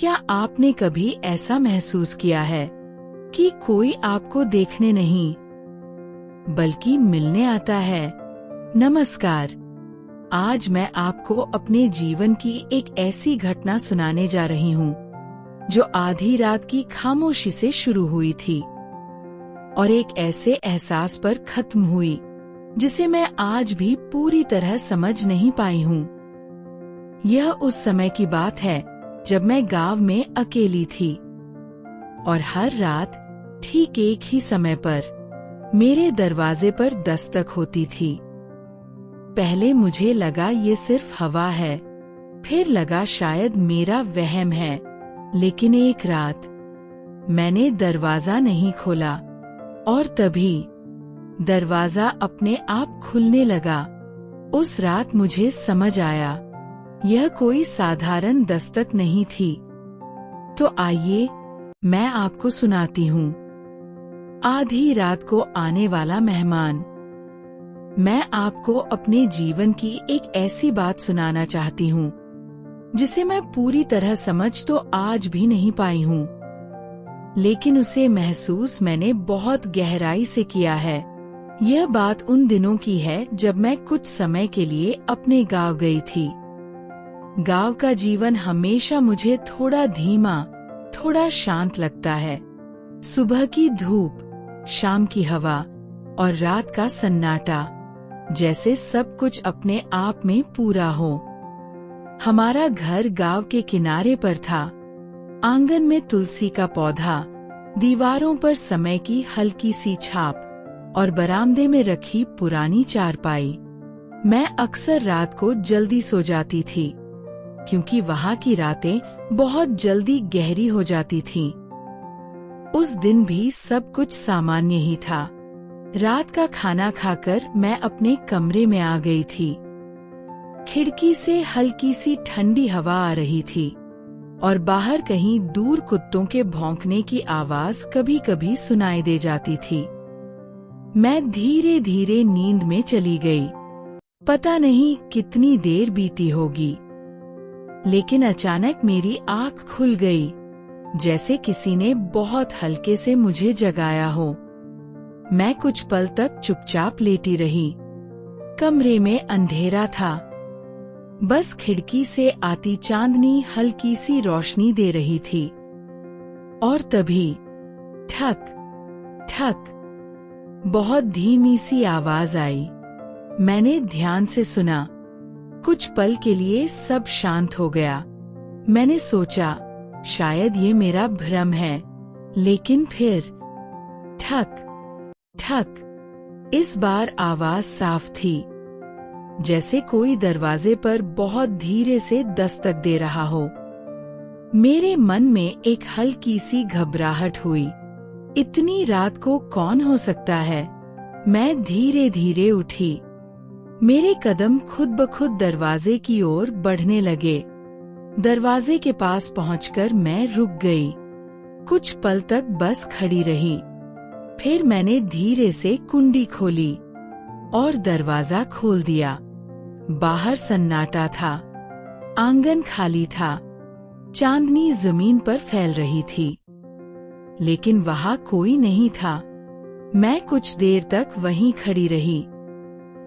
क्या आपने कभी ऐसा महसूस किया है कि कोई आपको देखने नहीं बल्कि मिलने आता है? नमस्कार। आज मैं आपको अपने जीवन की एक ऐसी घटना सुनाने जा रही हूँ जो आधी रात की खामोशी से शुरू हुई थी और एक ऐसे एहसास पर खत्म हुई जिसे मैं आज भी पूरी तरह समझ नहीं पाई हूँ। यह उस समय की बात है जब मैं गांव में अकेली थी और हर रात ठीक एक ही समय पर मेरे दरवाजे पर दस्तक होती थी। पहले मुझे लगा ये सिर्फ हवा है, फिर लगा शायद मेरा वहम है, लेकिन एक रात मैंने दरवाजा नहीं खोला और तभी दरवाजा अपने आप खुलने लगा। उस रात मुझे समझ आया यह कोई साधारण दस्तक नहीं थी। तो आइए मैं आपको सुनाती हूँ आधी रात को आने वाला मेहमान। मैं आपको अपने जीवन की एक ऐसी बात सुनाना चाहती हूँ जिसे मैं पूरी तरह समझ तो आज भी नहीं पाई हूँ, लेकिन उसे महसूस मैंने बहुत गहराई से किया है। यह बात उन दिनों की है जब मैं कुछ समय के लिए अपने गांव गई थी। गांव का जीवन हमेशा मुझे थोड़ा धीमा, थोड़ा शांत लगता है। सुबह की धूप, शाम की हवा और रात का सन्नाटा, जैसे सब कुछ अपने आप में पूरा हो। हमारा घर गांव के किनारे पर था। आंगन में तुलसी का पौधा, दीवारों पर समय की हल्की सी छाप और बरामदे में रखी पुरानी चारपाई। मैं अक्सर रात को जल्दी सो जाती थी क्योंकि वहाँ की रातें बहुत जल्दी गहरी हो जाती थीं। उस दिन भी सब कुछ सामान्य ही था। रात का खाना खाकर मैं अपने कमरे में आ गई थी। खिड़की से हल्की सी ठंडी हवा आ रही थी और बाहर कहीं दूर कुत्तों के भौंकने की आवाज कभी कभी सुनाई दे जाती थी। मैं धीरे धीरे नींद में चली गई। पता नहीं कितनी देर बीती होगी, लेकिन अचानक मेरी आँख खुल गई, जैसे किसी ने बहुत हल्के से मुझे जगाया हो। मैं कुछ पल तक चुपचाप लेटी रही। कमरे में अंधेरा था, बस खिड़की से आती चांदनी हल्की सी रोशनी दे रही थी। और तभी ठक ठक बहुत धीमी सी आवाज आई। मैंने ध्यान से सुना। कुछ पल के लिए सब शांत हो गया। मैंने सोचा शायद ये मेरा भ्रम है, लेकिन फिर ठक ठक। इस बार आवाज साफ थी, जैसे कोई दरवाजे पर बहुत धीरे से दस्तक दे रहा हो। मेरे मन में एक हल्की सी घबराहट हुई। इतनी रात को कौन हो सकता है? मैं धीरे धीरे उठी। मेरे कदम खुद ब खुद दरवाजे की ओर बढ़ने लगे। दरवाजे के पास पहुंचकर मैं रुक गई। कुछ पल तक बस खड़ी रही। फिर मैंने धीरे से कुंडी खोली और दरवाजा खोल दिया। बाहर सन्नाटा था, आंगन खाली था, चांदनी जमीन पर फैल रही थी, लेकिन वहां कोई नहीं था। मैं कुछ देर तक वहीं खड़ी रही,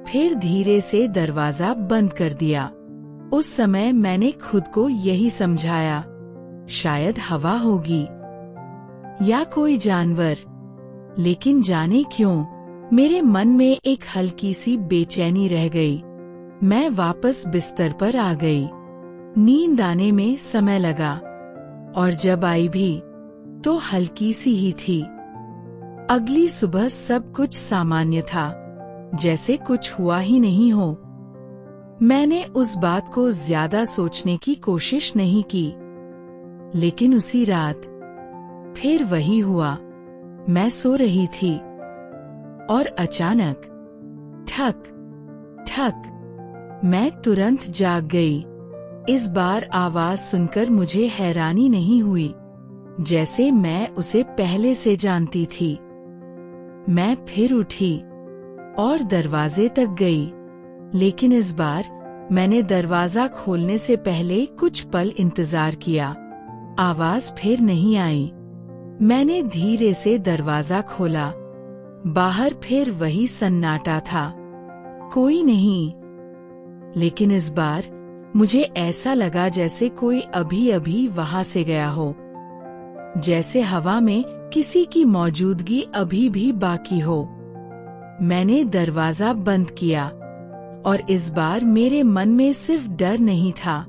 फिर धीरे से दरवाजा बंद कर दिया। उस समय मैंने खुद को यही समझाया, शायद हवा होगी या कोई जानवर। लेकिन जाने क्यों मेरे मन में एक हल्की सी बेचैनी रह गई। मैं वापस बिस्तर पर आ गई। नींद आने में समय लगा और जब आई भी तो हल्की सी ही थी। अगली सुबह सब कुछ सामान्य था, जैसे कुछ हुआ ही नहीं हो। मैंने उस बात को ज्यादा सोचने की कोशिश नहीं की, लेकिन उसी रात फिर वही हुआ। मैं सो रही थी और अचानक ठक ठक। मैं तुरंत जाग गई। इस बार आवाज सुनकर मुझे हैरानी नहीं हुई, जैसे मैं उसे पहले से जानती थी। मैं फिर उठी और दरवाजे तक गई, लेकिन इस बार मैंने दरवाजा खोलने से पहले कुछ पल इंतजार किया। आवाज फिर नहीं आई। मैंने धीरे से दरवाजा खोला। बाहर फिर वही सन्नाटा था, कोई नहीं। लेकिन इस बार मुझे ऐसा लगा जैसे कोई अभी अभी वहां से गया हो, जैसे हवा में किसी की मौजूदगी अभी भी बाकी हो। मैंने दरवाजा बंद किया और इस बार मेरे मन में सिर्फ डर नहीं था,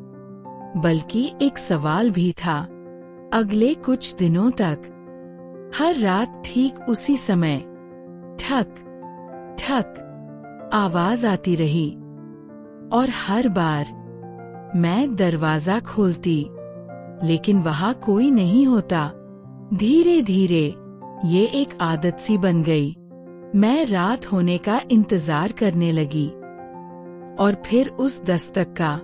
बल्कि एक सवाल भी था। अगले कुछ दिनों तक हर रात ठीक उसी समय ठक ठक आवाज आती रही और हर बार मैं दरवाजा खोलती, लेकिन वहां कोई नहीं होता। धीरे धीरे ये एक आदत सी बन गई। मैं रात होने का इंतजार करने लगी और फिर उस दस्तक का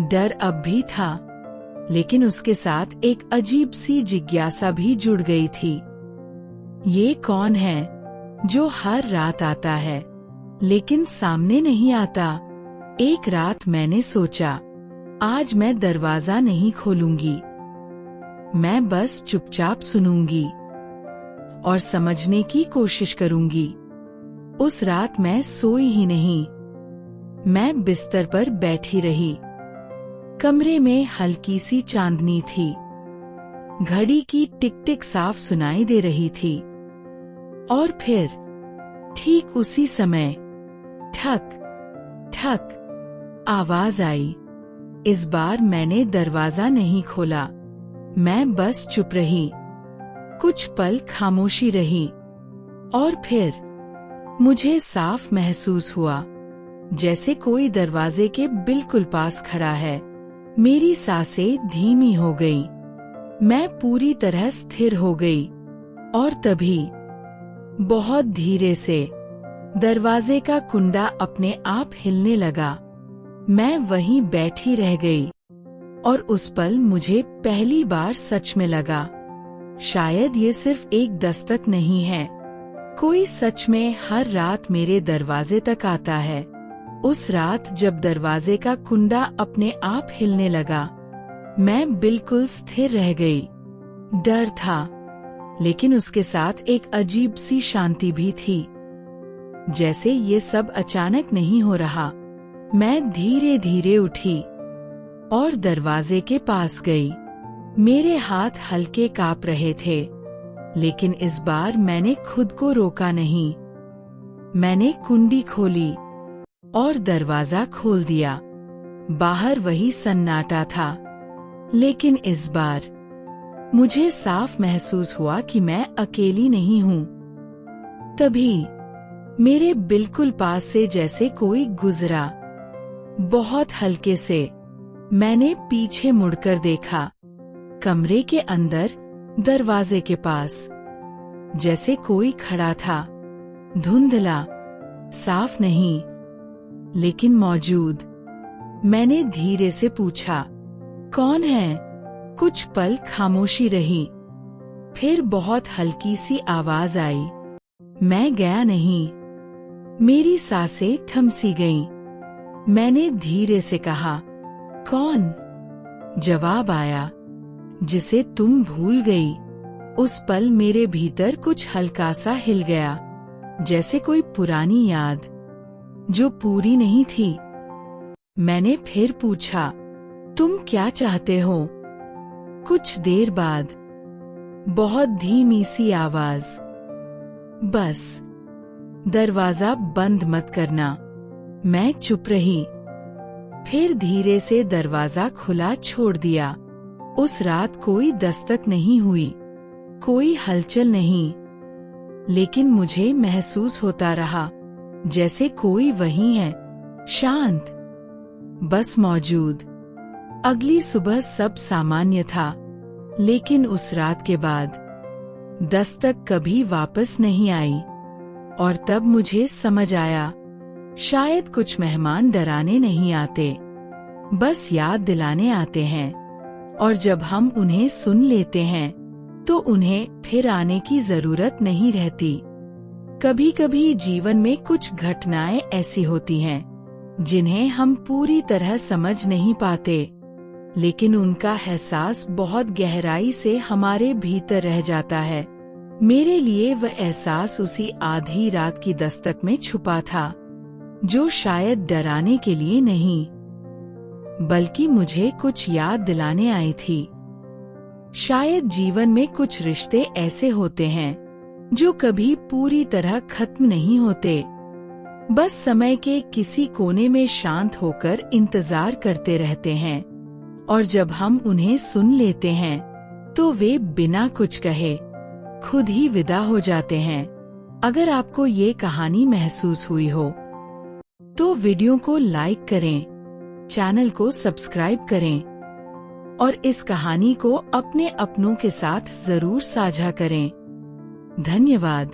डर अब भी था, लेकिन उसके साथ एक अजीब सी जिज्ञासा भी जुड़ गई थी। ये कौन है जो हर रात आता है लेकिन सामने नहीं आता? एक रात मैंने सोचा, आज मैं दरवाजा नहीं खोलूंगी, मैं बस चुपचाप सुनूंगी और समझने की कोशिश करूंगी। उस रात मैं सोई ही नहीं। मैं बिस्तर पर बैठी रही। कमरे में हल्की सी चांदनी थी। घड़ी की टिक टिक साफ सुनाई दे रही थी। और फिर ठीक उसी समय ठक ठक आवाज आई। इस बार मैंने दरवाजा नहीं खोला, मैं बस चुप रही। कुछ पल खामोशी रही और फिर मुझे साफ महसूस हुआ जैसे कोई दरवाजे के बिल्कुल पास खड़ा है। मेरी सांसें धीमी हो गई। मैं पूरी तरह स्थिर हो गई और तभी बहुत धीरे से दरवाजे का कुंडा अपने आप हिलने लगा। मैं वहीं बैठी रह गई और उस पल मुझे पहली बार सच में लगा, शायद ये सिर्फ एक दस्तक नहीं है, कोई सच में हर रात मेरे दरवाजे तक आता है। उस रात जब दरवाजे का कुंडा अपने आप हिलने लगा, मैं बिल्कुल स्थिर रह गई। डर था, लेकिन उसके साथ एक अजीब सी शांति भी थी, जैसे ये सब अचानक नहीं हो रहा। मैं धीरे धीरे उठी और दरवाजे के पास गई। मेरे हाथ हल्के कांप रहे थे, लेकिन इस बार मैंने खुद को रोका नहीं। मैंने कुंडी खोली और दरवाजा खोल दिया। बाहर वही सन्नाटा था, लेकिन इस बार मुझे साफ महसूस हुआ कि मैं अकेली नहीं हूँ। तभी मेरे बिल्कुल पास से जैसे कोई गुजरा, बहुत हल्के से। मैंने पीछे मुड़कर देखा। कमरे के अंदर दरवाजे के पास जैसे कोई खड़ा था, धुंधला, साफ नहीं, लेकिन मौजूद। मैंने धीरे से पूछा, कौन है? कुछ पल खामोशी रही, फिर बहुत हल्की सी आवाज आई, मैं गया नहीं। मेरी सांसें थम सी गईं। मैंने धीरे से कहा, कौन? जवाब आया, जिसे तुम भूल गई। उस पल मेरे भीतर कुछ हल्का सा हिल गया, जैसे कोई पुरानी याद जो पूरी नहीं थी। मैंने फिर पूछा, तुम क्या चाहते हो? कुछ देर बाद बहुत धीमी सी आवाज, बस दरवाजा बंद मत करना। मैं चुप रही। फिर धीरे से दरवाजा खुला छोड़ दिया। उस रात कोई दस्तक नहीं हुई, कोई हलचल नहीं, लेकिन मुझे महसूस होता रहा जैसे कोई वहीं है, शांत, बस मौजूद। अगली सुबह सब सामान्य था, लेकिन उस रात के बाद दस्तक कभी वापस नहीं आई। और तब मुझे समझ आया, शायद कुछ मेहमान डराने नहीं आते, बस याद दिलाने आते हैं। और जब हम उन्हें सुन लेते हैं, तो उन्हें फिर आने की जरूरत नहीं रहती। कभी कभी जीवन में कुछ घटनाएं ऐसी होती हैं, जिन्हें हम पूरी तरह समझ नहीं पाते, लेकिन उनका एहसास बहुत गहराई से हमारे भीतर रह जाता है। मेरे लिए वह एहसास उसी आधी रात की दस्तक में छुपा था, जो शायद डराने के लिए नहीं, बल्कि मुझे कुछ याद दिलाने आई थी। शायद जीवन में कुछ रिश्ते ऐसे होते हैं जो कभी पूरी तरह खत्म नहीं होते, बस समय के किसी कोने में शांत होकर इंतजार करते रहते हैं, और जब हम उन्हें सुन लेते हैं तो वे बिना कुछ कहे खुद ही विदा हो जाते हैं। अगर आपको ये कहानी महसूस हुई हो तो वीडियो को लाइक करें, चैनल को सब्सक्राइब करें और इस कहानी को अपने अपनों के साथ जरूर साझा करें। धन्यवाद।